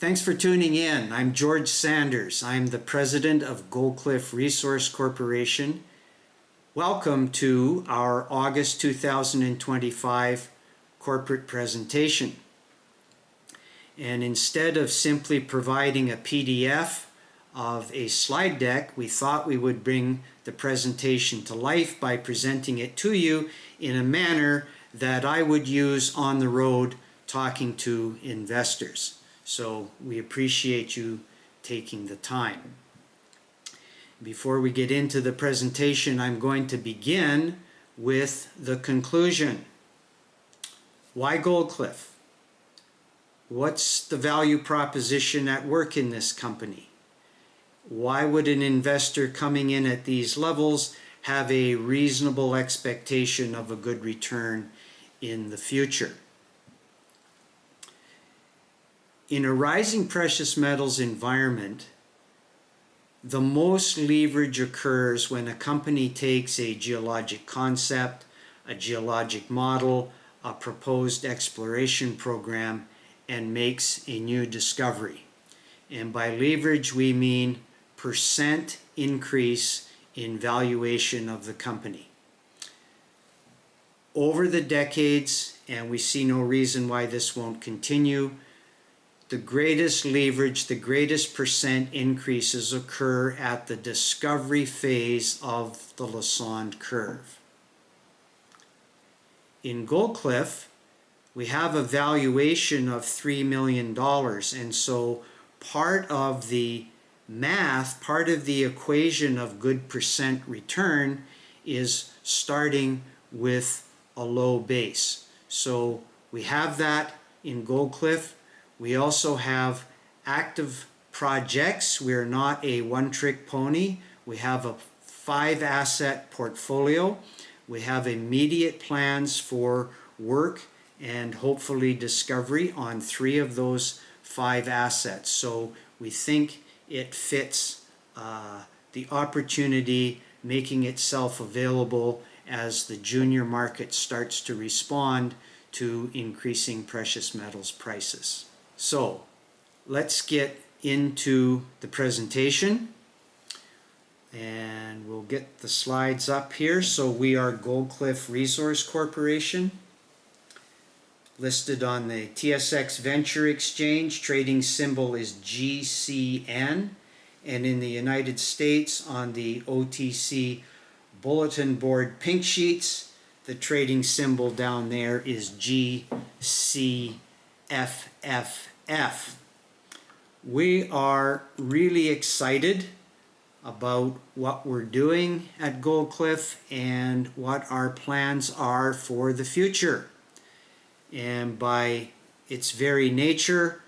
Thanks for tuning in. I'm George Sanders. I'm the president of Goldcliff Resource Corporation. Welcome to our August 2025 corporate presentation. And instead of simply providing a PDF of a slide deck, we thought we would bring the presentation to life by presenting it to you in a manner that I would use on the road talking to investors. So we appreciate you taking the time. Before we get into the presentation, I'm going to begin with the conclusion. Why Goldcliff? What's the value proposition at work in this company? Why would an investor coming in at these levels have a reasonable expectation of a good return in the future? In a rising precious metals environment, the most leverage occurs when a company takes a geologic concept, a geologic model, a proposed exploration program, and makes a new discovery. And by leverage, we mean percent increase in valuation of the company. Over the decades, and we see no reason why this won't continue, the greatest leverage, the greatest percent increases occur at the discovery phase of the Lassonde curve. In Goldcliff, we have a valuation of $3 million, and so part of the math, part of the equation of good percent return is starting with a low base. So we have that in Goldcliff. We also have active projects. We're not a one-trick pony. We have a 5-asset portfolio. We have immediate plans for work and hopefully discovery on 3 of those 5 assets. So we think it fits the opportunity, making itself available as the junior market starts to respond to increasing precious metals prices. So let's get into the presentation, and we'll get the slides up here. So we are Goldcliff Resource Corporation, listed on the TSX Venture Exchange. Trading symbol is GCN, and in the United States on the OTC Bulletin Board Pink Sheets, the trading symbol down there is GCFFF. We are really excited about what we're doing at Goldcliff and what our plans are for the future. And by its very nature,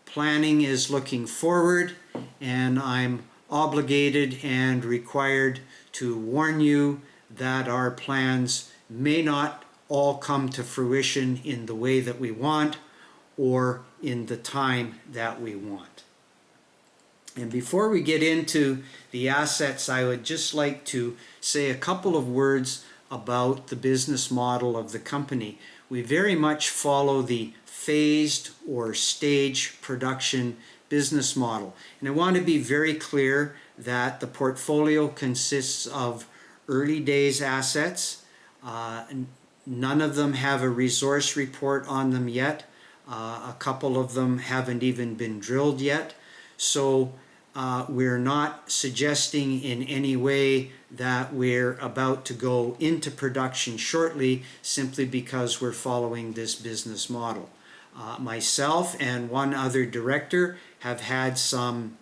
planning is looking forward, and I'm obligated and required to warn you that our plans may not all come to fruition in the way that we want or in the time that we want. And before we get into the assets, I would just like to say a couple of words about the business model of the company. We very much follow the phased or stage production business model. And I want to be very clear that the portfolio consists of early days assets. None of them have a resource report on them yet. A couple of them haven't even been drilled yet. So we're not suggesting in any way that we're about to go into production shortly simply because we're following this business model. Myself and one other director have had some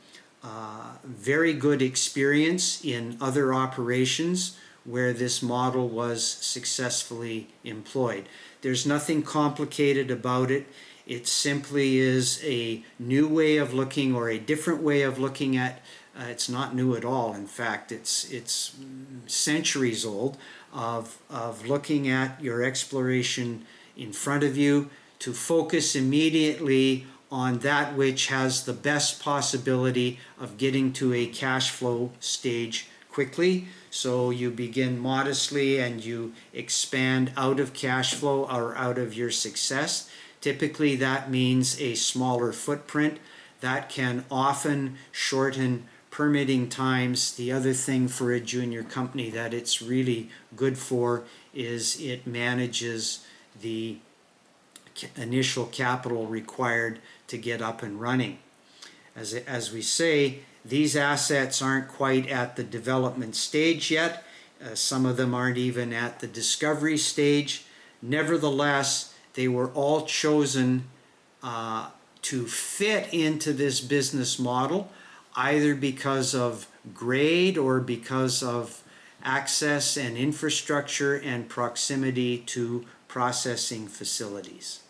very good experience in other operations where this model was successfully employed. There's nothing complicated about it. It simply is a new way of looking, or a different way of looking at, it's not new at all. In fact, it's centuries old of looking at your exploration in front of you to focus immediately on that which has the best possibility of getting to a cash flow stage quickly. So you begin modestly and you expand out of cash flow or out of your success. Typically that means a smaller footprint. that can often shorten permitting times. The other thing for a junior company that it's really good for is it manages the initial capital required to get up and running. As we say, these assets aren't quite at the development stage yet. Some of them aren't even at the discovery stage. Nevertheless, they were all chosen to fit into this business model, either because of grade or because of access and infrastructure and proximity to processing facilities.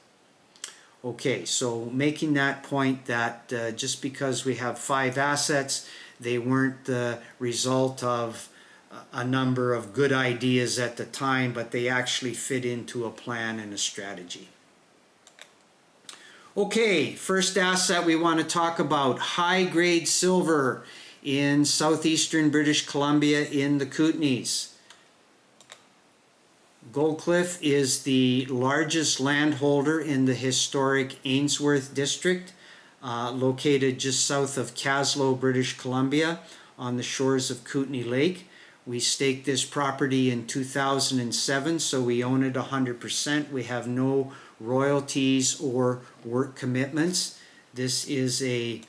Okay, so making that point that just because we have 5 assets, they weren't the result of a number of good ideas at the time, but they actually fit into a plan and a strategy. Okay, first asset we want to talk about, high-grade silver in southeastern British Columbia in the Kootenays. Goldcliff is the largest landholder in the historic Ainsworth district, located just south of Caslow, British Columbia, on the shores of Kootenay Lake. We staked this property in 2007, so we own it 100%. We have no royalties or work commitments. This is a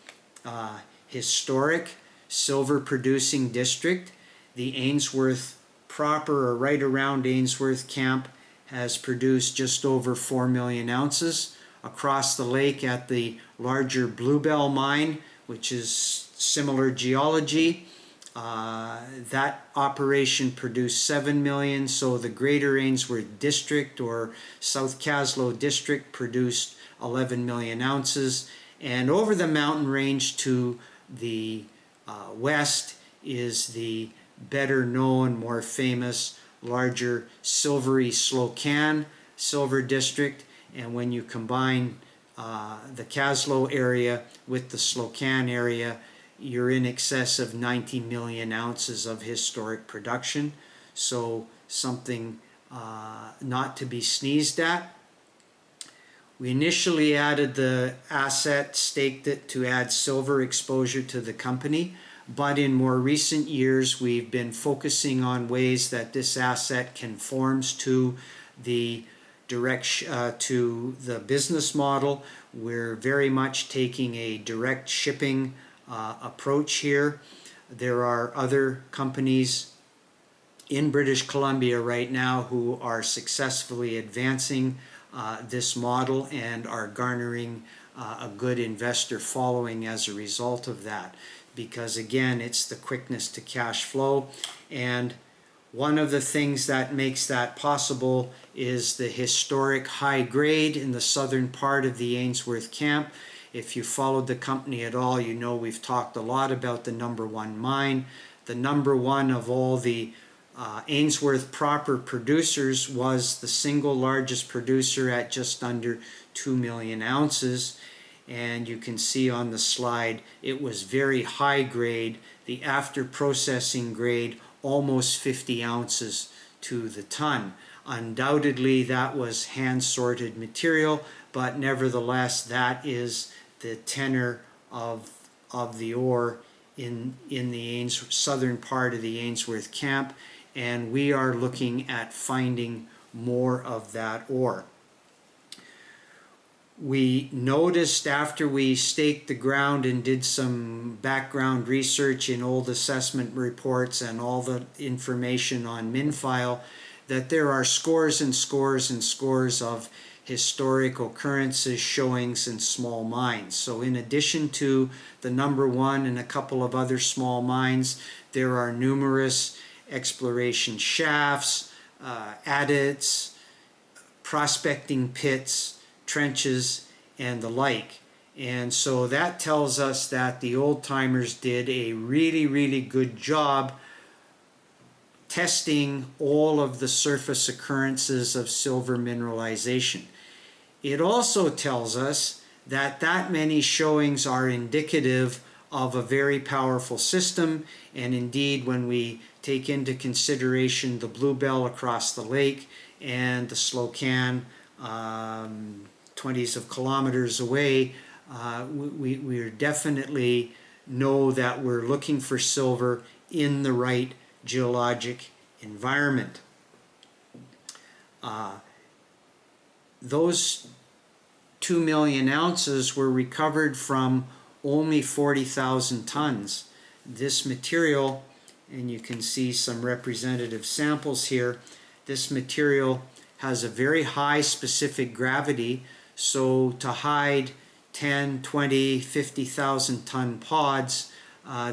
historic silver producing district. The Ainsworth proper, or right around Ainsworth camp, has produced just over 4 million ounces. Across the lake at the larger Bluebell mine, which is similar geology, that operation produced 7 million, so the greater Ainsworth district or South Caslow district produced 11 million ounces. And over the mountain range to the west is the better known, more famous, larger silvery Slocan silver district. And when you combine the Caslow area with the Slocan area, you're in excess of 90 million ounces of historic production. So something not to be sneezed at. We initially added the asset, staked it to add silver exposure to the company, but in more recent years we've been focusing on ways that this asset conforms to the to the business model. We're very much taking a direct shipping approach here. There are other companies in British Columbia right now who are successfully advancing this model and are garnering a good investor following as a result of that, because again, it's the quickness to cash flow. And one of the things that makes that possible is the historic high grade in the southern part of the Ainsworth camp. If you followed the company at all, you know we've talked a lot about the number 1 mine. The number 1 of all the Ainsworth proper producers was the single largest producer at just under 2 million ounces. And you can see on the slide it was very high grade. The after processing grade almost 50 ounces to the ton. Undoubtedly that was hand sorted material, but nevertheless that is the tenor of the ore in the southern part of the Ainsworth camp, and we are looking at finding more of that ore. We noticed after we staked the ground and did some background research in old assessment reports and all the information on Minfile that there are scores and scores and scores of historic occurrences, showings, and small mines. So in addition to the number 1 and a couple of other small mines, there are numerous exploration shafts, adits, prospecting pits, trenches, and the like. And so that tells us that the old-timers did a really, really good job testing all of the surface occurrences of silver mineralization. It also tells us that many showings are indicative of a very powerful system, and indeed when we take into consideration the Bluebell across the lake and the Slocan 20s of kilometers away, we definitely know that we're looking for silver in the right geologic environment. Those 2 million ounces were recovered from only 40,000 tons. This material, and you can see some representative samples here, this material has a very high specific gravity, so to hide 10, 20, 50,000 ton pods,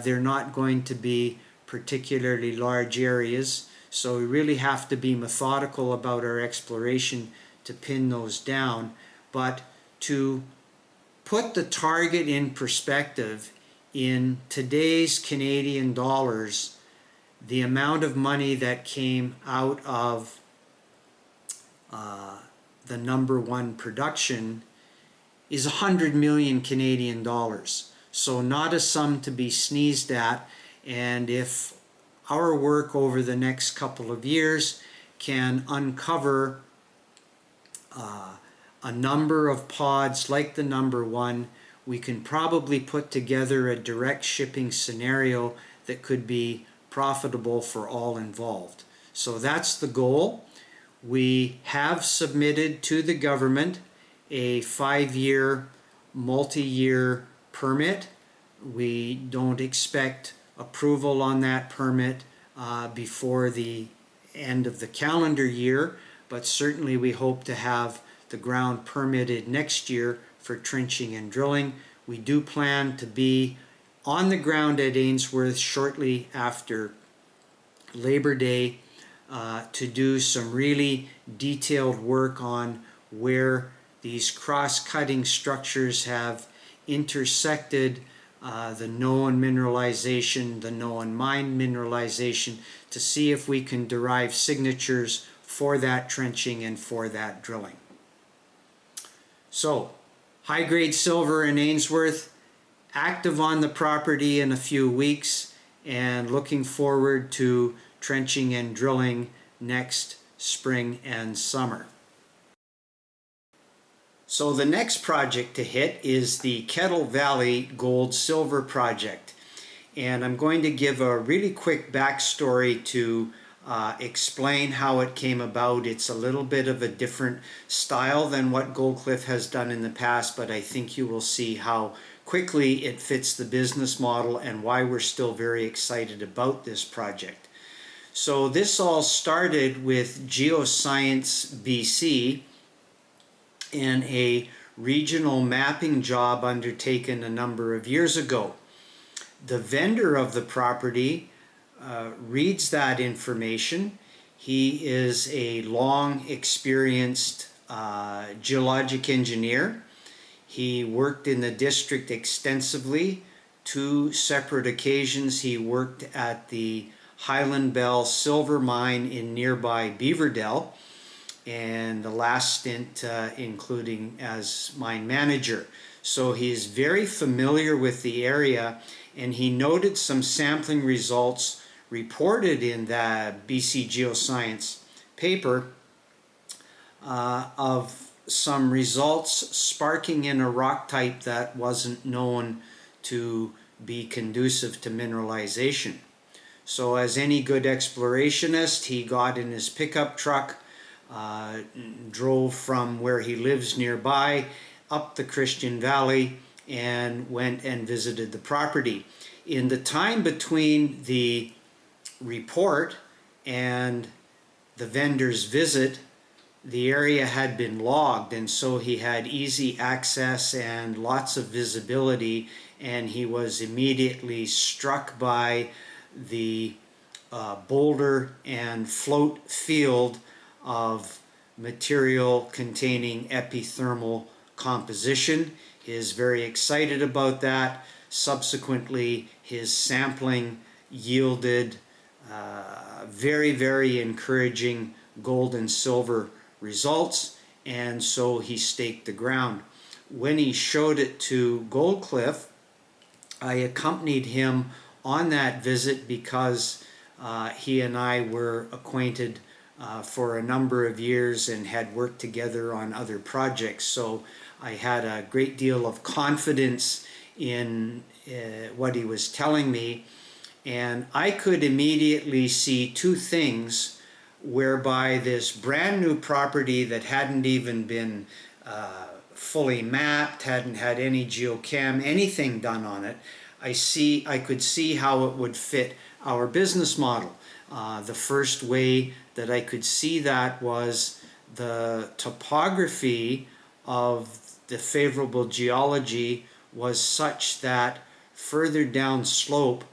they're not going to be particularly large areas, so we really have to be methodical about our exploration to pin those down. But to put the target in perspective, in today's Canadian dollars, the amount of money that came out of the number one production is 100 million Canadian dollars. So not a sum to be sneezed at, and if our work over the next couple of years can uncover a number of pods like the number one, we can probably put together a direct shipping scenario that could be profitable for all involved. So that's the goal. We have submitted to the government a 5-year, multi-year permit. We don't expect approval on that permit before the end of the calendar year, but certainly we hope to have the ground permitted next year for trenching and drilling. We do plan to be on the ground at Ainsworth shortly after Labor Day to do some really detailed work on where these cross-cutting structures have intersected the known mineralization, the known mined mineralization, to see if we can derive signatures for that trenching and for that drilling. So, high-grade silver in Ainsworth, active on the property in a few weeks, and looking forward to trenching and drilling next spring and summer. So the next project to hit is the Kettle Valley Gold-Silver project. And I'm going to give a really quick backstory to explain how it came about. It's a little bit of a different style than what Goldcliff has done in the past, but I think you will see how quickly it fits the business model and why we're still very excited about this project. So this all started with Geoscience BC and a regional mapping job undertaken a number of years ago. The vendor of the property reads that information. He is a long experienced geologic engineer. He worked in the district extensively. 2 separate occasions he worked at the Highland Bell silver mine in nearby Beaverdell, and the last stint including as mine manager. So he is very familiar with the area, and he noted some sampling results reported in the BC Geoscience paper of some results sparking in a rock type that wasn't known to be conducive to mineralization. So as any good explorationist, he got in his pickup truck, drove from where he lives nearby up the Christian Valley, and went and visited the property. In the time between the report and the vendor's visit, the area had been logged, and so he had easy access and lots of visibility, and he was immediately struck by the boulder and float field of material containing epithermal composition. He is very excited about that. Subsequently, his sampling yielded very, very encouraging gold and silver results, and so he staked the ground. When he showed it to Goldcliff, I accompanied him on that visit because he and I were acquainted for a number of years and had worked together on other projects. So I had a great deal of confidence in what he was telling me, and I could immediately see two things whereby this brand new property that hadn't even been fully mapped, hadn't had any geochem, anything done on it, I could see how it would fit our business model. The first way that I could see that was the topography of the favorable geology was such that further down slope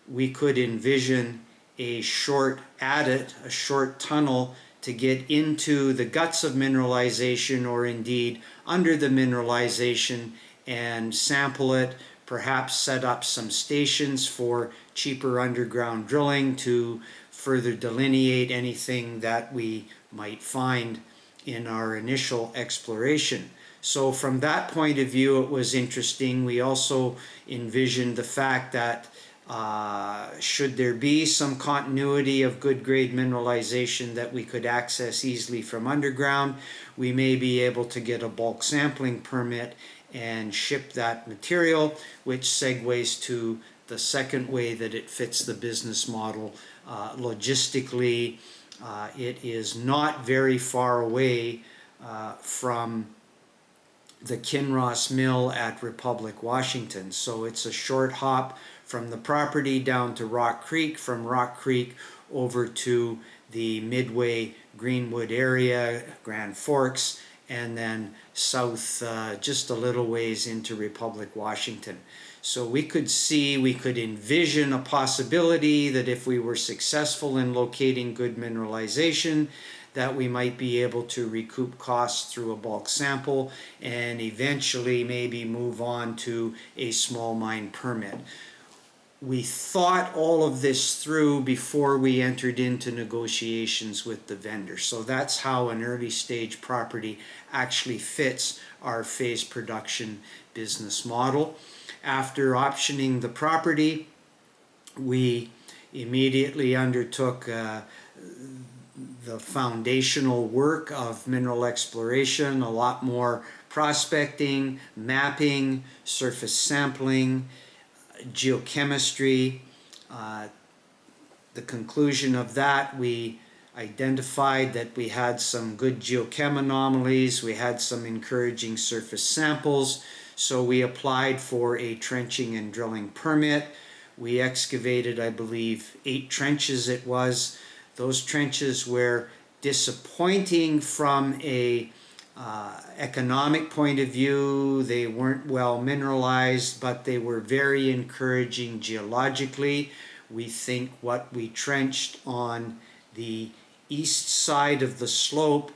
we could envision a short adit, a short tunnel to get into the guts of mineralization, or indeed under the mineralization, and sample it, perhaps set up some stations for cheaper underground drilling to further delineate anything that we might find in our initial exploration. So from that point of view, it was interesting. We also envisioned the fact that should there be some continuity of good grade mineralization that we could access easily from underground, we may be able to get a bulk sampling permit and ship that material, which segues to the second way that it fits the business model. Logistically, it is not very far away from the Kinross Mill at Republic, Washington. So it's a short hop from the property down to Rock Creek, from Rock Creek over to the Midway Greenwood area, Grand Forks, and then south just a little ways into Republic, Washington. So we could envision a possibility that if we were successful in locating good mineralization, that we might be able to recoup costs through a bulk sample and eventually maybe move on to a small mine permit. We thought all of this through before we entered into negotiations with the vendor. So that's how an early stage property actually fits our phase production business model. After optioning the property, we immediately undertook the foundational work of mineral exploration, a lot more prospecting, mapping, surface sampling, geochemistry. The conclusion of that, we identified that we had some good geochem anomalies, we had some encouraging surface samples, so we applied for a trenching and drilling permit. We excavated, I believe, 8 trenches it was. Those trenches were disappointing from a economic point of view. They weren't well mineralized, but they were very encouraging geologically. We think what we trenched on the east side of the slope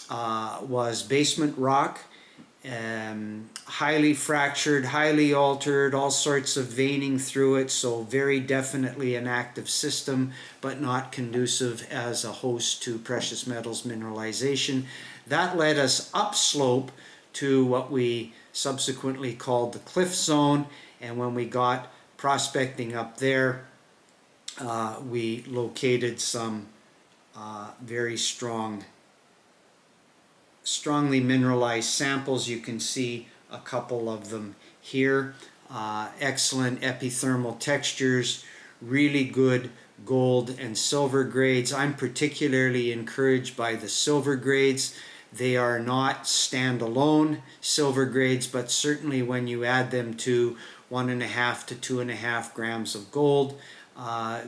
was basement rock, highly fractured, highly altered, all sorts of veining through it, so very definitely an active system, but not conducive as a host to precious metals mineralization. That led us upslope to what we subsequently called the cliff zone, and when we got prospecting up there, we located some very strongly mineralized samples. You can see a couple of them here. Excellent epithermal textures, really good gold and silver grades. I'm particularly encouraged by the silver grades. They are not standalone silver grades, but certainly when you add them to 1.5 to 2.5 grams of gold,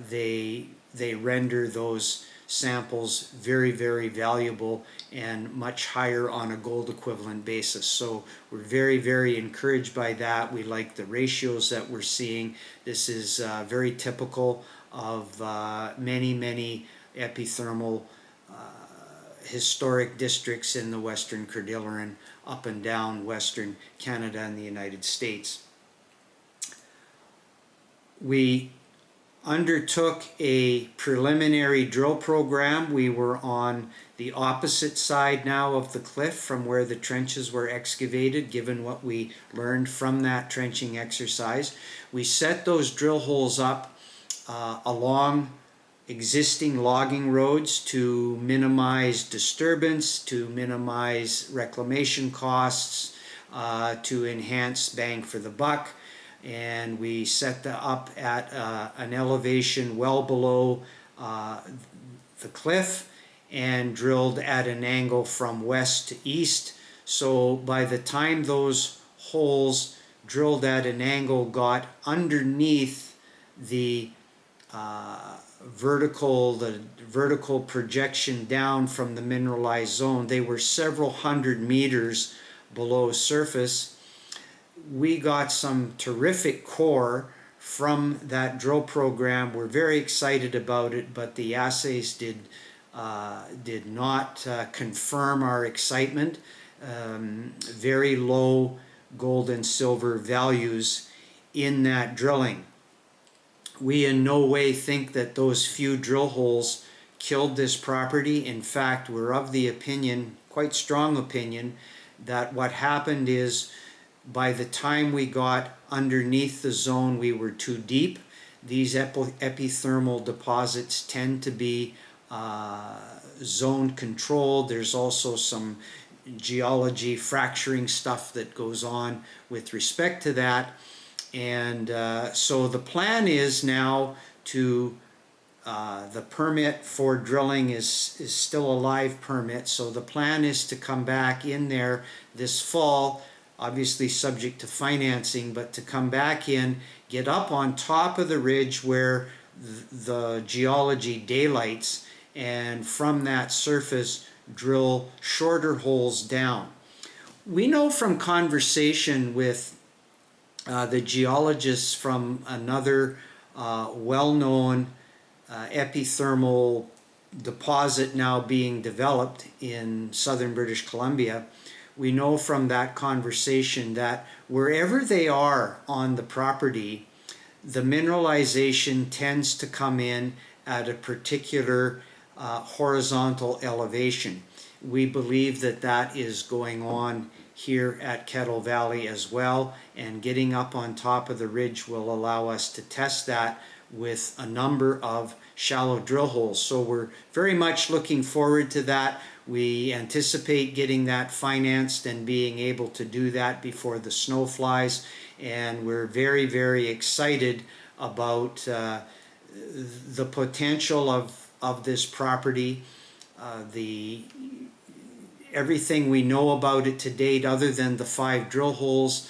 they render those samples very, very valuable and much higher on a gold equivalent basis. So we're very, very encouraged by that. We like the ratios that we're seeing. This is very typical of many epithermal historic districts in the Western Cordilleran, up and down Western Canada and the United States. We undertook a preliminary drill program. We were on the opposite side now of the cliff from where the trenches were excavated, given what we learned from that trenching exercise. We set those drill holes up along existing logging roads to minimize disturbance, to minimize reclamation costs, to enhance bang for the buck. And we set up at an elevation well below the cliff and drilled at an angle from west to east. So by the time those holes drilled at an angle got underneath the vertical projection down from the mineralized zone, they were several hundred meters below surface. We got some terrific core from that drill program. We're very excited about it, but the assays did not confirm our excitement. Very low gold and silver values in that drilling. We in no way think that those few drill holes killed this property. In fact, we're of the opinion, quite strong opinion, that what happened is by the time we got underneath the zone, we were too deep. These epithermal deposits tend to be zone controlled. There's also some geology fracturing stuff that goes on with respect to that. And so the plan is now to, the permit for drilling is still a live permit, so the plan is to come back in there this fall, obviously subject to financing, but to come back in, get up on top of the ridge where the geology daylights, and from that surface drill shorter holes down. We know from conversation with the geologists from another well-known epithermal deposit now being developed in southern British Columbia, we know from that conversation that wherever they are on the property, the mineralization tends to come in at a particular horizontal elevation. We believe that that is going on here at Kettle Valley as well, and getting up on top of the ridge will allow us to test that with a number of shallow drill holes. So we're very much looking forward to that. We anticipate getting that financed and being able to do that before the snow flies, and we're very, very excited about the potential of this property. Everything we know about it to date, other than the 5 drill holes,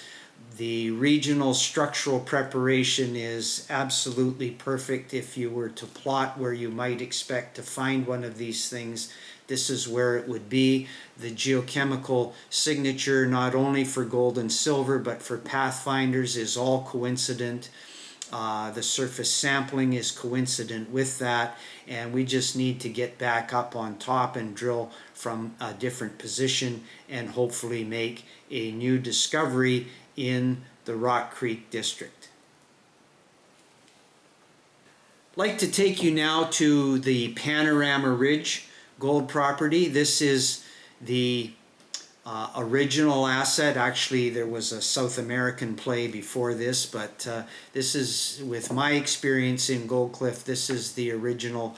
the regional structural preparation is absolutely perfect. If you were to plot where you might expect to find one of these things, this is where it would be. The geochemical signature, not only for gold and silver, but for pathfinders, is all coincident. The surface sampling is coincident with that, and we just need to get back up on top and drill from a different position and hopefully make a new discovery in the Rock Creek district. I'd like to take you now to the Panorama Ridge Gold property. This is the original asset. Actually, there was a South American play before this, but this is, with my experience in Goldcliff, this is the original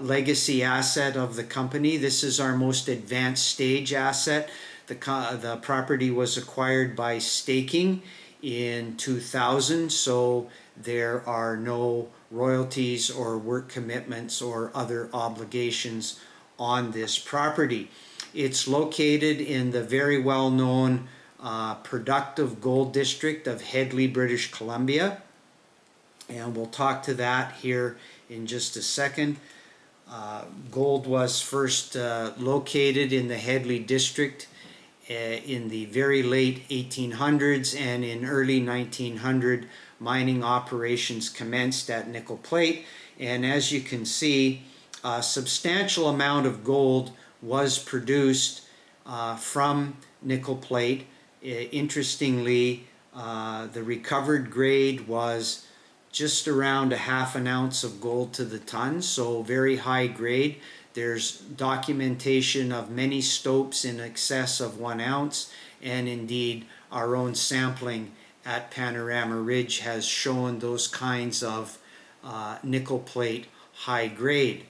legacy asset of the company. This is our most advanced stage asset. The property was acquired by staking in 2000, so there are no royalties or work commitments or other obligations on this property. It's located in the very well-known productive gold district of Hedley, British Columbia, and we'll talk to that here in just a second. Gold was first located in the Hedley district in the very late 1800s, and in early 1900 mining operations commenced at Nickel Plate, and as you can see, a substantial amount of gold was produced from Nickel Plate. Interestingly, the recovered grade was just around a half an ounce of gold to the ton, so very high grade. There's documentation of many stopes in excess of 1 ounce, and indeed our own sampling at Panorama Ridge has shown those kinds of Nickel Plate high grade.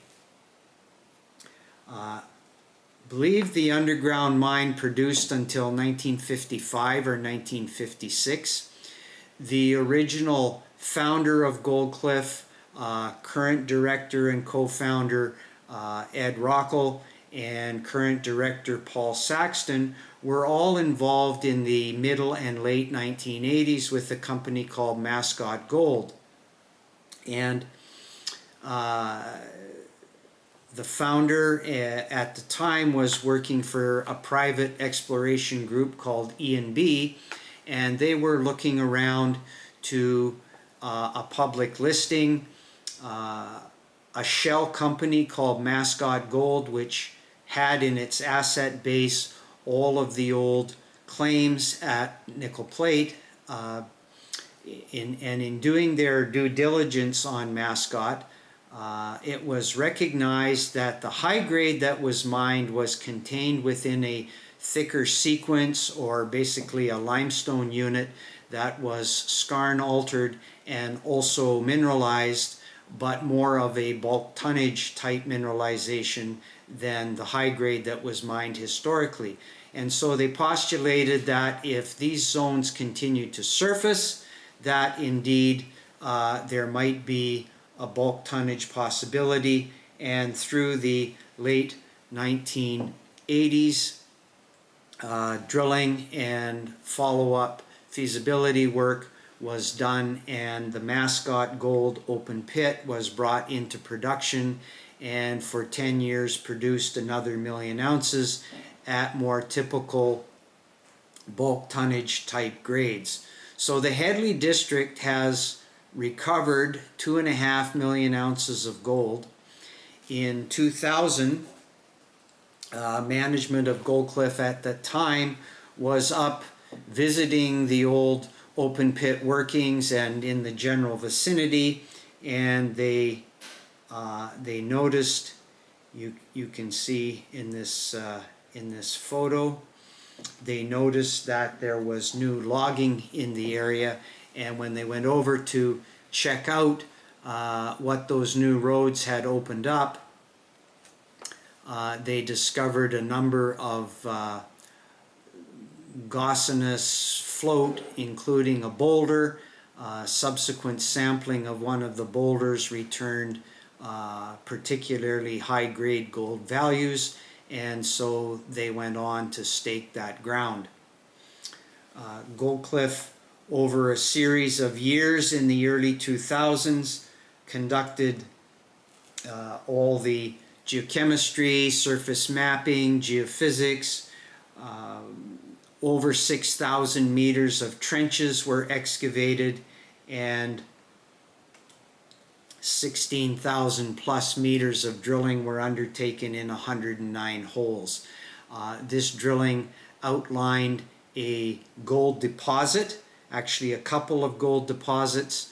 believe the underground mine produced until 1955 or 1956. The original founder of Goldcliff, current director and co-founder Ed Rockel, and current director Paul Saxton were all involved in the middle and late 1980s with a company called Mascot Gold. And the founder at the time was working for a private exploration group called E&B, and they were looking around to a public listing. A shell company called Mascot Gold, which had in its asset base all of the old claims at nickel plate. In doing their due diligence on Mascot, it was recognized that the high grade that was mined was contained within a thicker sequence, or basically a limestone unit that was skarn altered and also mineralized, but more of a bulk tonnage type mineralization than the high grade that was mined historically. And so they postulated that if these zones continued to surface, that indeed there might be a bulk tonnage possibility. And through the late 1980s, drilling and follow-up feasibility work was done, and the Mascot Gold open pit was brought into production, and for 10 years produced another 1,000,000 ounces at more typical bulk tonnage type grades. So the Headley district has recovered 2.5 million ounces of gold. In 2000, management of Goldcliff at that time was up visiting the old open pit workings and in the general vicinity, and they noticed, you can see in this photo, they noticed that there was new logging in the area, and when they went over to check out what those new roads had opened up, they discovered a number of gossinous float, including a boulder. Subsequent sampling of one of the boulders returned particularly high-grade gold values, and so they went on to stake that ground. Goldcliff, over a series of years in the early 2000s, conducted all the geochemistry, surface mapping, geophysics. Over 6,000 meters of trenches were excavated, and 16,000 plus meters of drilling were undertaken in 109 holes. This drilling outlined a gold deposit, actually a couple of gold deposits.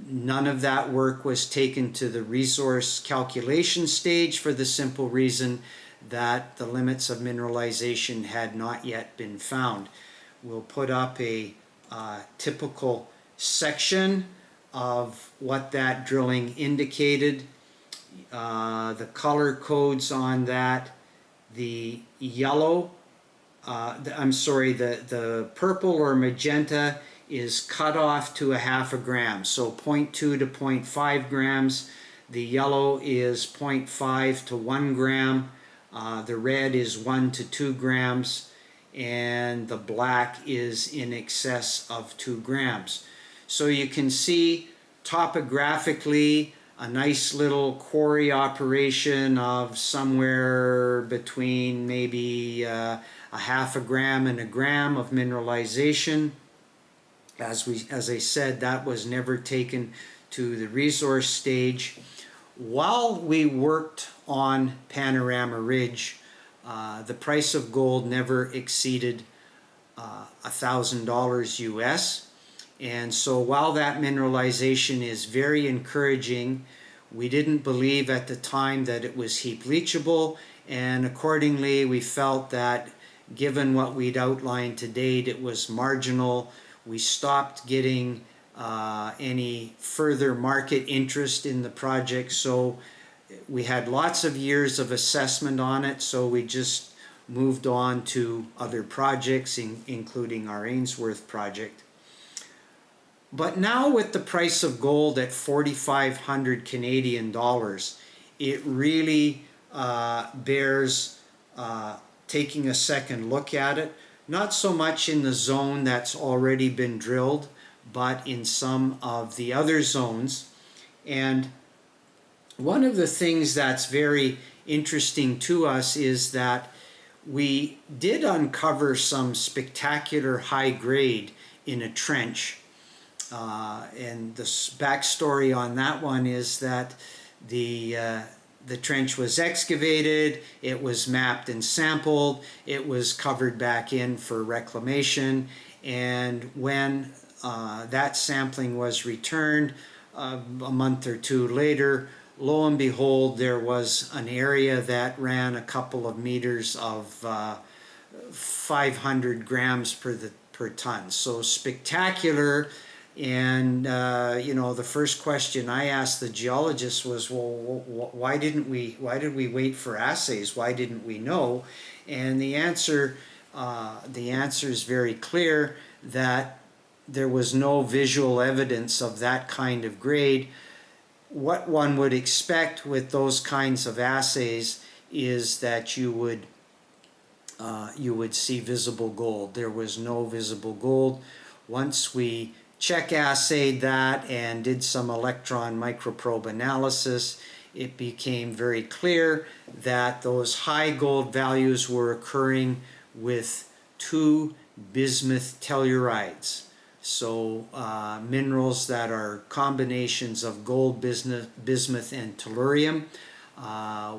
None of that work was taken to the resource calculation stage for the simple reason that the limits of mineralization had not yet been found. We'll put up a typical section of what that drilling indicated. The color codes on that, the yellow, the purple or magenta is cut off to 0.5 gram, so 0.2 to 0.5 grams. The yellow is 0.5 to 1 gram. The red is 1 to 2 grams, and the black is in excess of 2 grams. So you can see topographically a nice little quarry operation of somewhere between maybe 0.5 gram and 1 gram of mineralization. As I said, that was never taken to the resource stage. While we worked on Panorama Ridge, the price of gold never exceeded $1,000 US. And so while that mineralization is very encouraging, we didn't believe at the time that it was heap leachable, and accordingly we felt that given what we'd outlined to date, it was marginal. We stopped getting any further market interest in the project, so we had lots of years of assessment on it, so we just moved on to other projects, including our Ainsworth project. But now with the price of gold at 4,500 Canadian dollars, it really bears taking a second look at it. Not so much in the zone that's already been drilled, but in some of the other zones. And one of the things that's very interesting to us is that we did uncover some spectacular high grade in a trench. And the backstory on that one is that the trench was excavated, it was mapped and sampled, it was covered back in for reclamation, and when that sampling was returned a month or two later, lo and behold, there was an area that ran a couple of meters of 500 grams per ton. So spectacular. And the first question I asked the geologist was, well, why did we wait for assays? Why didn't we know? And the answer is very clear, that there was no visual evidence of that kind of grade. What one would expect with those kinds of assays is that you would see visible gold. There was no visible gold. Once we check assayed that and did some electron microprobe analysis, it became very clear that those high gold values were occurring with two bismuth tellurides. So minerals that are combinations of gold, bismuth, and tellurium.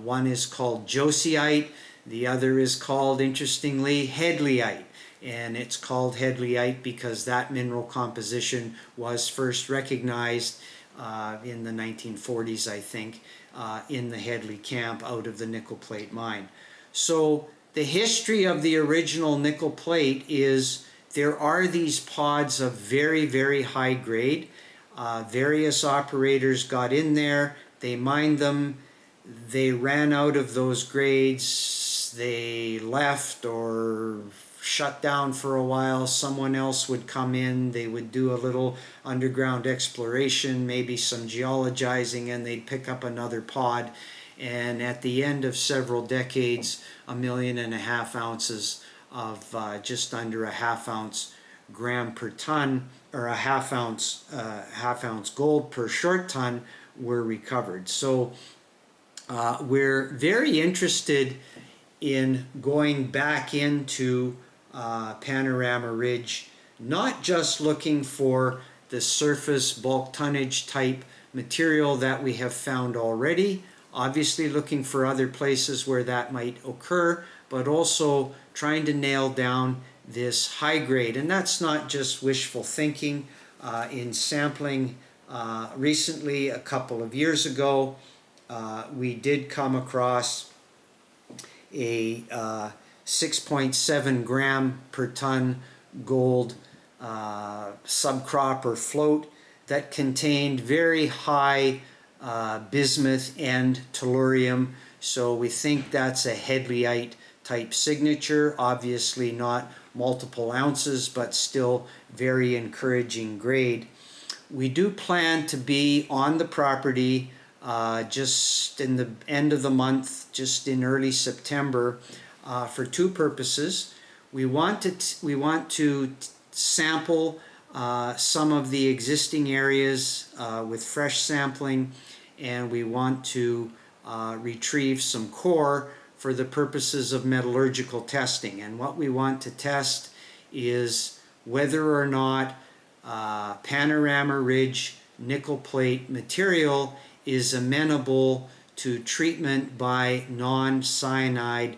One is called joseite, the other is called, interestingly, hedleyite. And it's called hedleyite because that mineral composition was first recognized in the 1940s, I think, in the Hedley camp out of the nickel plate mine. So the history of the original nickel plate is there are these pods of very, very high grade. Various operators got in there, they mined them, they ran out of those grades, they left or shut down for a while, someone else would come in, they would do a little underground exploration, maybe some geologizing, and they'd pick up another pod, and at the end of several decades, 1.5 million ounces of just under a half ounce gram per ton, or a half ounce gold per short ton were recovered. So we're very interested in going back into Panorama Ridge, not just looking for the surface bulk tonnage type material that we have found already, obviously looking for other places where that might occur, but also trying to nail down this high grade. And that's not just wishful thinking. In sampling recently, a couple of years ago, we did come across a 6.7 gram per ton gold subcrop or float that contained very high bismuth and tellurium. So we think that's a hedleyite type signature, obviously not multiple ounces, but still very encouraging grade. We do plan to be on the property just in the end of the month, just in early September, for two purposes. We want to sample some of the existing areas with fresh sampling, and we want to retrieve some core for the purposes of metallurgical testing. And what we want to test is whether or not Panorama Ridge nickel plate material is amenable to treatment by non-cyanide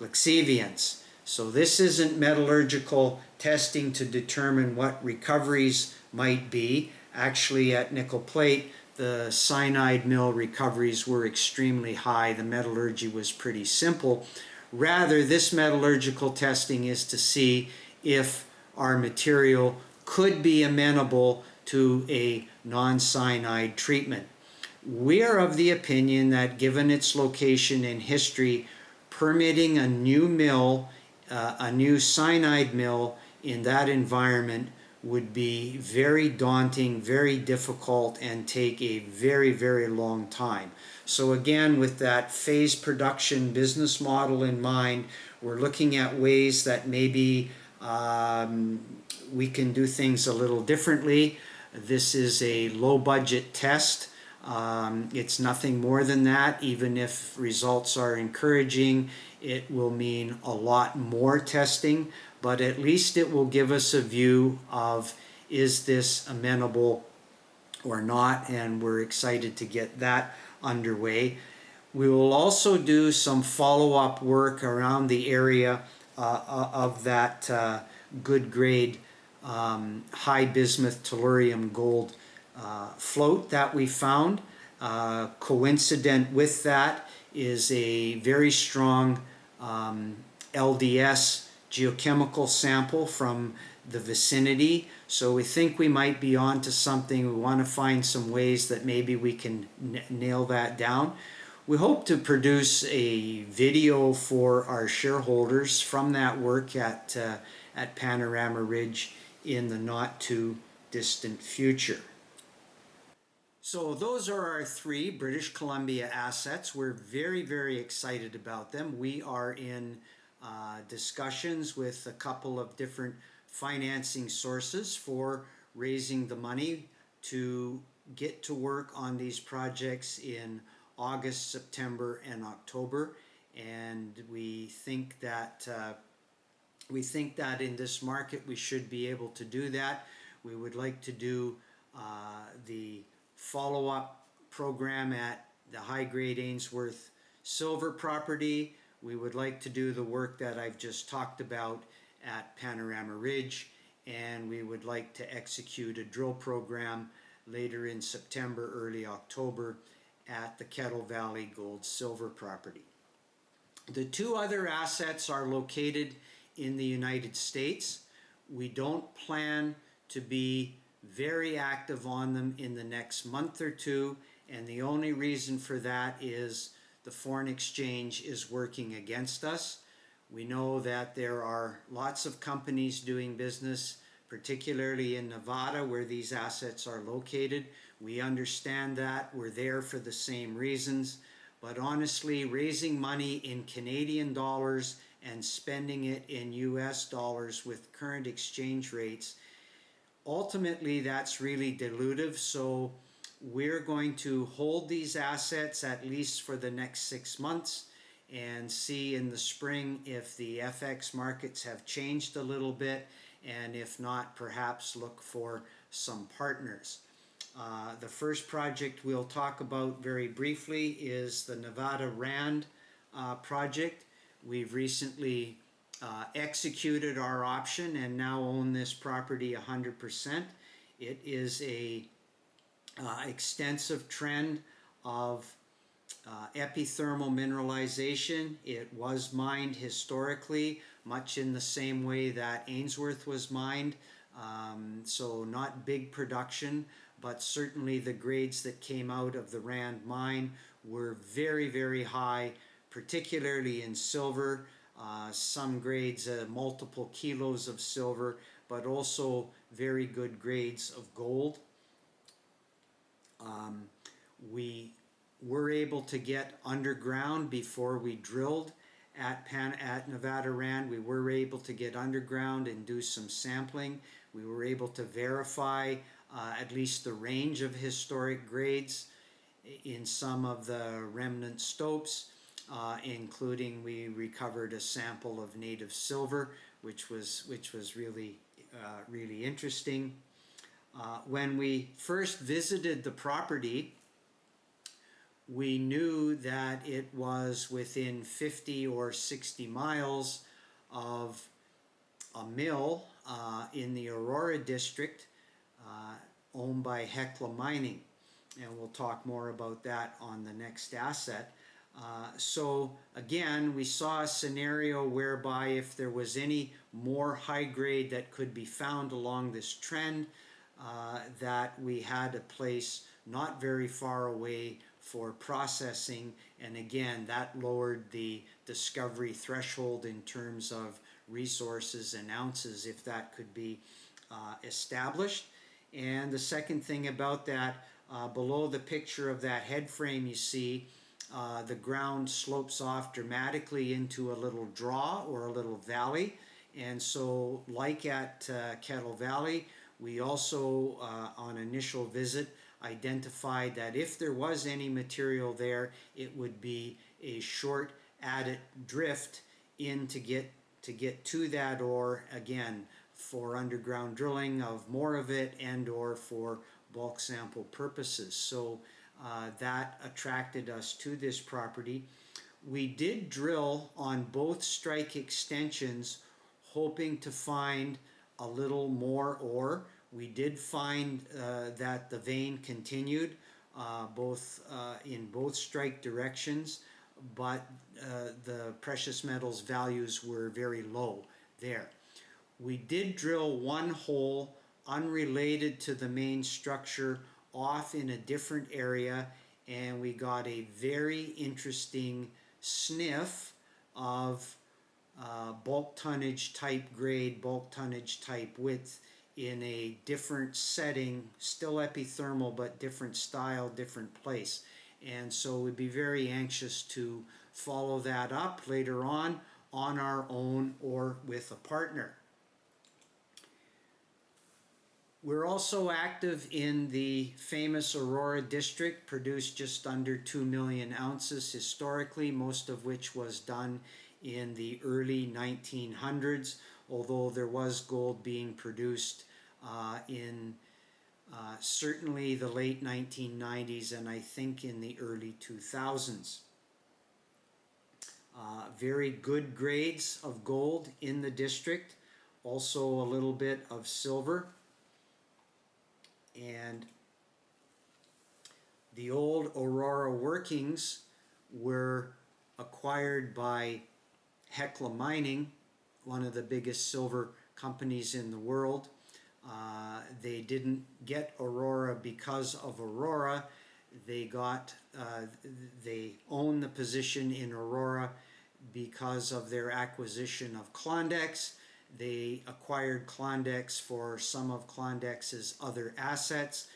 lixiviants. So this isn't metallurgical testing to determine what recoveries might be. Actually, at nickel plate, the cyanide mill recoveries were extremely high. The metallurgy was pretty simple. Rather, this metallurgical testing is to see if our material could be amenable to a non-cyanide treatment. We are of the opinion that given its location in history, permitting a new mill, a new cyanide mill in that environment would be very daunting, very difficult, and take a very, very long time. So again, with that phase production business model in mind, we're looking at ways that maybe we can do things a little differently. This is a low budget test. It's nothing more than that. Even if results are encouraging, it will mean a lot more testing, but at least it will give us a view of, is this amenable or not, and we're excited to get that underway. We will also do some follow-up work around the area of that good grade high bismuth tellurium gold float that we found. Coincident with that is a very strong LDS geochemical sample from the vicinity. So we think we might be onto something. We want to find some ways that maybe we can nail that down. We hope to produce a video for our shareholders from that work at Panorama Ridge in the not too distant future. So those are our three British Columbia assets. We're very, very excited about them. We are in discussions with a couple of different financing sources for raising the money to get to work on these projects in August, September, and October. And we think that in this market we should be able to do that. We would like to do the follow-up program at the high-grade Ainsworth Silver property. We would like to do the work that I've just talked about at Panorama Ridge, and we would like to execute a drill program later in September, early October at the Kettle Valley Gold-Silver property. The two other assets are located in the United States. We don't plan to be very active on them in the next month or two, and the only reason for that is the foreign exchange is working against us. We know that there are lots of companies doing business, particularly in Nevada where these assets are located. We understand that. We're there for the same reasons. But honestly, raising money in Canadian dollars and spending it in US dollars with current exchange rates, ultimately that's really dilutive. So we're going to hold these assets at least for the next 6 months and see in the spring if the FX markets have changed a little bit, and if not, perhaps look for some partners. The first project we'll talk about very briefly is the Nevada Rand project. We've recently executed our option and now own this property 100%. It is a extensive trend of epithermal mineralization. It was mined historically, much in the same way that Ainsworth was mined. So not big production, but certainly the grades that came out of the Rand mine were very, very high, particularly in silver. Some grades, multiple kilos of silver, but also very good grades of gold. We were able to get underground before we drilled at Nevada Rand. We were able to get underground and do some sampling. We were able to verify at least the range of historic grades in some of the remnant stopes, including we recovered a sample of native silver, which was really really interesting. When we first visited the property, we knew that it was within 50 or 60 miles of a mill in the Aurora district owned by Hecla Mining, and we'll talk more about that on the next asset. So again, we saw a scenario whereby if there was any more high grade that could be found along this trend, that we had a place not very far away for processing, and again that lowered the discovery threshold in terms of resources and ounces if that could be established. And the second thing about that, below the picture of that head frame you see, the ground slopes off dramatically into a little draw or a little valley. And so like at Kettle Valley, we also on initial visit identified that if there was any material there, it would be a short adit drift in to get to that ore, again for underground drilling of more of it and or for bulk sample purposes. So that attracted us to this property. We did drill on both strike extensions hoping to find a little more ore. We did find that the vein continued in both strike directions, but the precious metals values were very low there. We did drill one hole unrelated to the main structure off in a different area, and we got a very interesting sniff of bulk tonnage type grade, bulk tonnage type width in a different setting, still epithermal but different style, different place. And so we'd be very anxious to follow that up later on our own or with a partner. We're also active in the famous Aurora district, produced just under 2 million ounces historically, most of which was done in the early 1900s, although there was gold being produced in certainly the late 1990s and I think in the early 2000s. Very good grades of gold in the district, also a little bit of silver. And the old Aurora workings were acquired by Hecla Mining, one of the biggest silver companies in the world. They didn't get Aurora because of Aurora. They own the position in Aurora because of their acquisition of Klondex. They acquired Klondex for some of Klondex's other assets,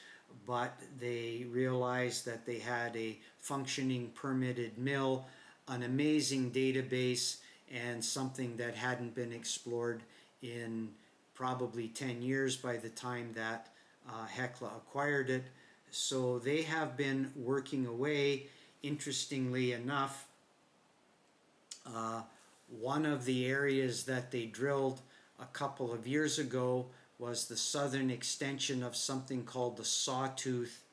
but they realized that they had a functioning permitted mill, an amazing database, and something that hadn't been explored in probably 10 years by the time that Hecla acquired it. So they have been working away. Interestingly enough, one of the areas that they drilled a couple of years ago was the southern extension of something called the Sawtooth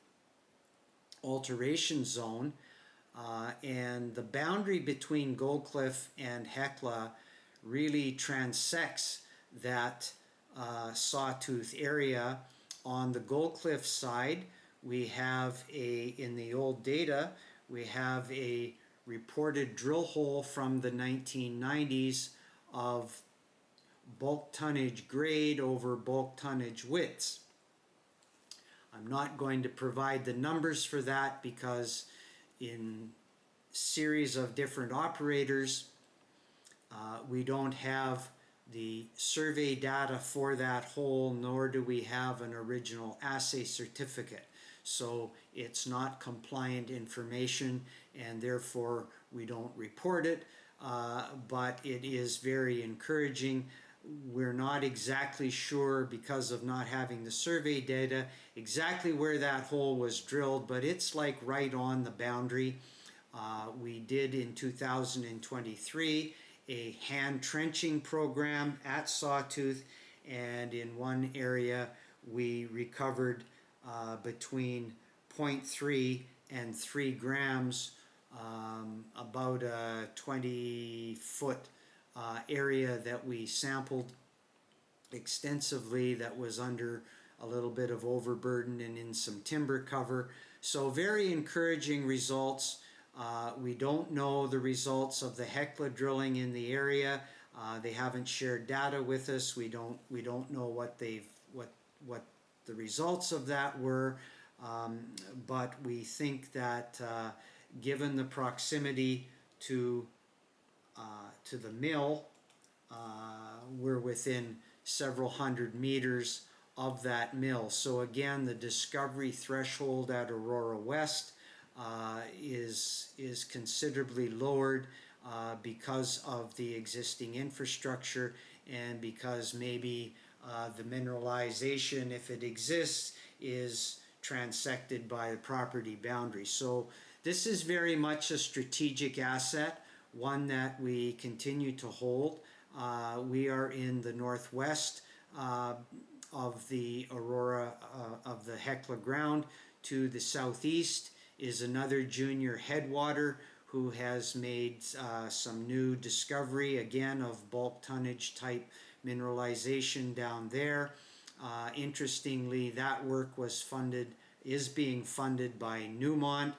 Alteration Zone, and the boundary between Goldcliff and Hecla really transects that Sawtooth area. On the Goldcliff side, we have in the old data, we have a reported drill hole from the 1990s of bulk tonnage grade over bulk tonnage widths. I'm not going to provide the numbers for that because in series of different operators, we don't have the survey data for that hole, nor do we have an original assay certificate. So it's not compliant information and therefore we don't report it, but it is very encouraging. We're not exactly sure, because of not having the survey data, exactly where that hole was drilled, but it's like right on the boundary. We did in 2023 a hand trenching program at Sawtooth, and in one area we recovered between 0.3 and 3 grams, about a 20-foot area that we sampled extensively that was under a little bit of overburden and in some timber cover. So very encouraging results. We don't know the results of the Hecla drilling in the area. They haven't shared data with us. We don't know what the results of that were, but we think that given the proximity to the mill, we're within several hundred meters of that mill. So again, the discovery threshold at Aurora West is considerably lowered because of the existing infrastructure, and because maybe the mineralization, if it exists, is transected by the property boundary. So this is very much a strategic asset, one that we continue to hold. We are in the northwest of the Aurora, of the Hecla ground. To the southeast is another junior headwater who has made some new discovery, again, of bulk tonnage type mineralization down there. Interestingly, that work is being funded by Newmont.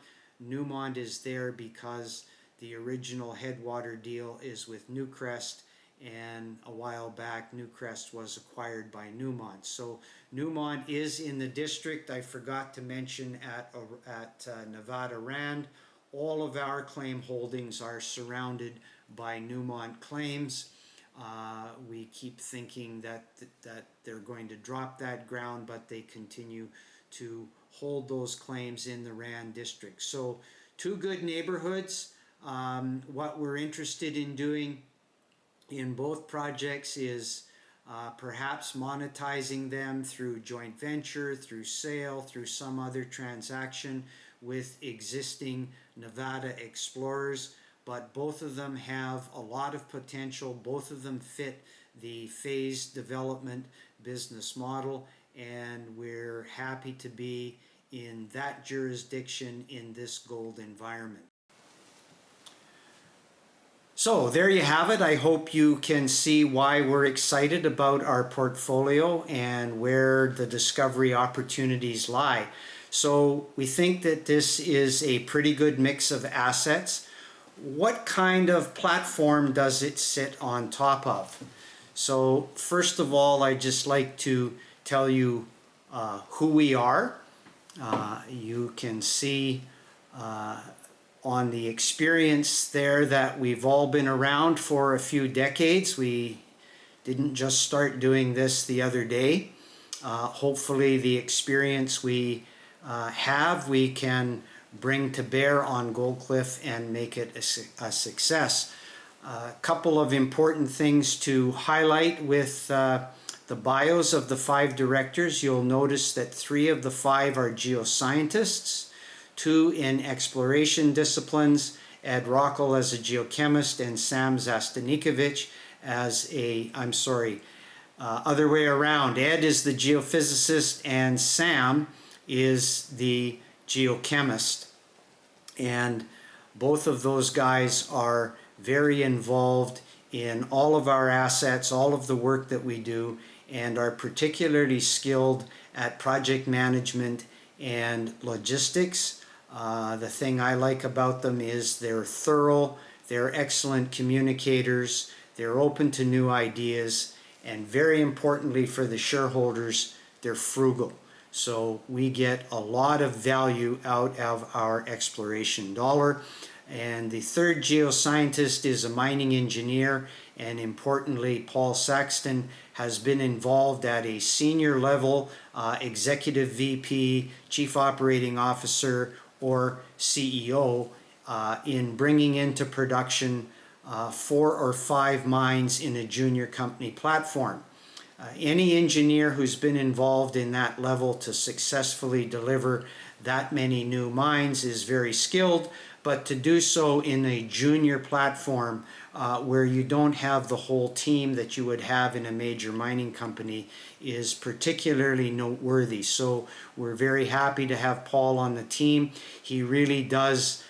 Newmont is there because the original headwater deal is with Newcrest, and a while back Newcrest was acquired by Newmont. So Newmont is in the district. I forgot to mention at Nevada Rand, all of our claim holdings are surrounded by Newmont claims. We keep thinking that they're going to drop that ground, but they continue to hold those claims in the Rand district. So two good neighborhoods. What we're interested in doing in both projects is perhaps monetizing them through joint venture, through sale, through some other transaction with existing Nevada explorers. But both of them have a lot of potential. Both of them fit the phased development business model, and we're happy to be in that jurisdiction in this gold environment. So there you have it. I hope you can see why we're excited about our portfolio and where the discovery opportunities lie. So we think that this is a pretty good mix of assets. What kind of platform does it sit on top of? So first of all, I'd just like to tell you who we are. You can see on the experience there that we've all been around for a few decades. We didn't just start doing this the other day. Hopefully the experience we have, we can bring to bear on Goldcliff and make it a success. A couple of important things to highlight with the bios of the 5 directors. You'll notice that 3 of the 5 are geoscientists, 2 in exploration disciplines, Ed Rockel as a geochemist and Sam Zastanikovic as other way around. Ed is the geophysicist and Sam is the geochemist. And both of those guys are very involved in all of our assets, all of the work that we do, and are particularly skilled at project management and logistics. The thing I like about them is they're thorough, they're excellent communicators, they're open to new ideas, and very importantly for the shareholders, they're frugal. So we get a lot of value out of our exploration dollar. And the third geoscientist is a mining engineer, and importantly, Paul Saxton has been involved at a senior level, executive VP, chief operating officer, or CEO, in bringing into production 4 or 5 mines in a junior company platform. Any engineer who's been involved in that level to successfully deliver that many new mines is very skilled, but to do so in a junior platform where you don't have the whole team that you would have in a major mining company is particularly noteworthy. So we're very happy to have Paul on the team. He really does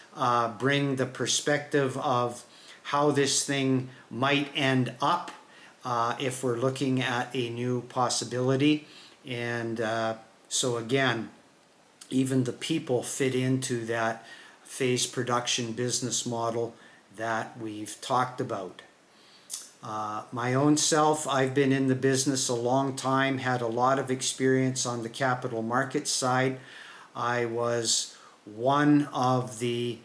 bring the perspective of how this thing might end up if we're looking at a new possibility. And so again, even the people fit into that phase production business model that we've talked about. My own self, I've been in the business a long time, had a lot of experience on the capital markets side. I was one of the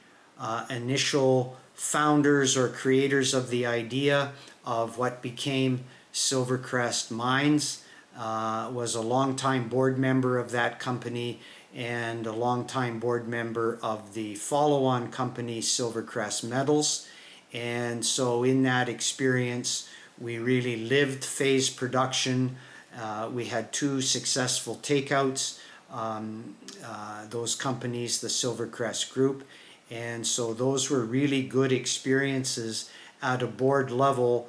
initial founders or creators of the idea of what became Silvercrest Mines. Was a longtime board member of that company and a longtime board member of the follow-on company Silvercrest Metals. And so in that experience, we really lived phase production. We had 2 successful takeouts, those companies, the Silvercrest Group. And so those were really good experiences at a board level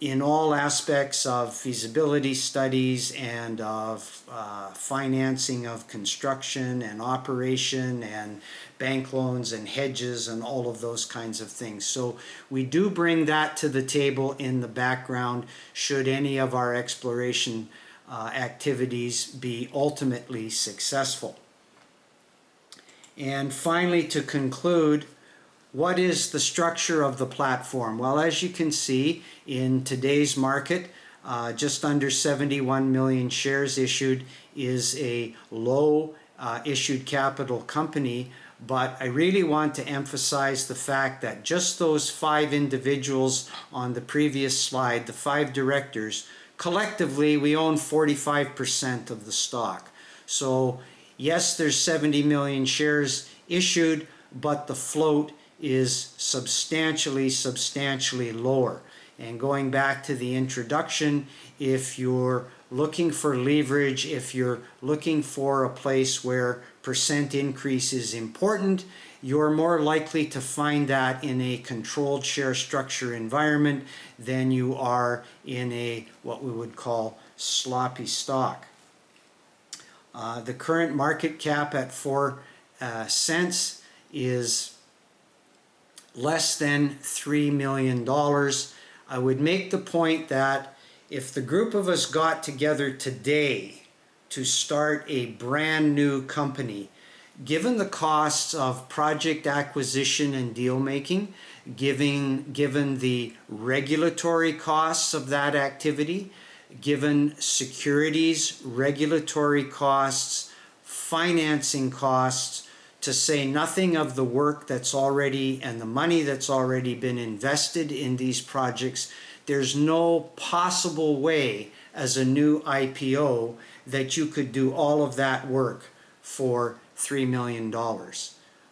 in all aspects of feasibility studies and of financing of construction and operation and bank loans and hedges and all of those kinds of things. So we do bring that to the table in the background should any of our exploration activities be ultimately successful. And finally, to conclude, what is the structure of the platform? Well, as you can see, in today's market, just under 71 million shares issued is a low issued capital company, but I really want to emphasize the fact that just those 5 individuals on the previous slide, the 5 directors, collectively we own 45% of the stock. So yes, there's 70 million shares issued, but the float is substantially lower. And going back to the introduction, if you're looking for leverage, if you're looking for a place where percent increase is important, you're more likely to find that in a controlled share structure environment than you are in a what we would call sloppy stock. The current market cap at 4 cents is less than $3 million. I would make the point that if the group of us got together today to start a brand new company, given the costs of project acquisition and deal making, given the regulatory costs of that activity, given securities, regulatory costs, financing costs, to say nothing of the work that's already and the money that's already been invested in these projects, there's no possible way as a new IPO that you could do all of that work for $3 million.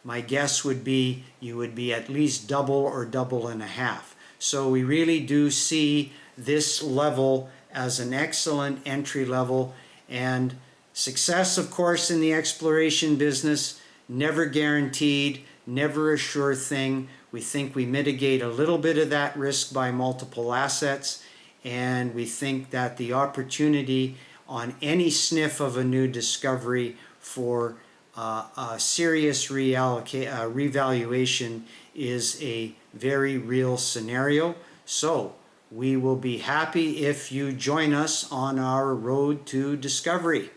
My guess would be you would be at least double or double and a half. So we really do see this level as an excellent entry level, and success, of course, in the exploration business, never guaranteed, never a sure thing. We think we mitigate a little bit of that risk by multiple assets, and we think that the opportunity on any sniff of a new discovery for a serious revaluation is a very real scenario. So we will be happy if you join us on our road to discovery.